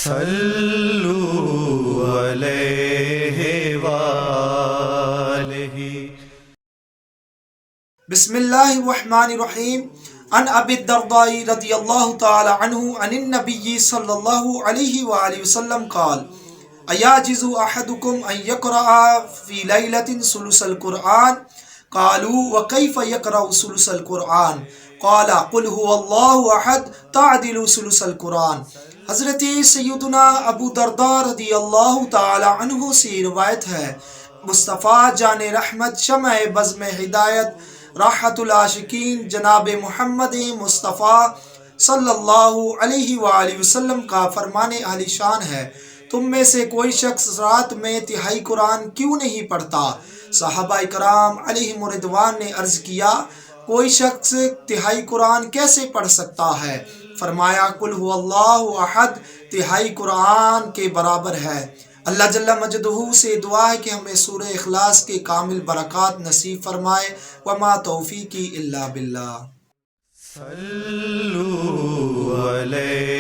صلوا علیہ وآلہ۔ بسم اللہ الرحمن الرحیم۔ عن ابی الدرداء رضی اللہ تعالی عنہ عن النبی صلی اللہ علیہ وآلہ وسلم قال ایاجز احدکم ان یقرأ فی لیلۃ ثلث القرآن قالوا وکیف یقرأ ثلث القرآن قال قل هو اللہ احد تعدل ثلث القرآن۔ حضرت سیدنا ابو درداء رضی اللہ تعالی عنہ سے روایت ہے، مصطفیٰ جان رحمت، شمع بزم ہدایت، راحت العاشقین جناب محمد مصطفیٰ صلی اللہ علیہ وآلہ وسلم کا فرمان عالی شان ہے، تم میں سے کوئی شخص رات میں تہائی قرآن کیوں نہیں پڑھتا؟ صحابہ کرام علیہم رضوان نے عرض کیا، کوئی شخص تہائی قرآن کیسے پڑھ سکتا ہے؟ فرمایا قل هو اللہ احد تہائی قرآن کے برابر ہے۔ اللہ جل مجدہ سے دعا ہے کہ ہمیں سورہ اخلاص کے کامل برکات نصیب فرمائے۔ وما توفیقی الا باللہ۔ صلوا علیہ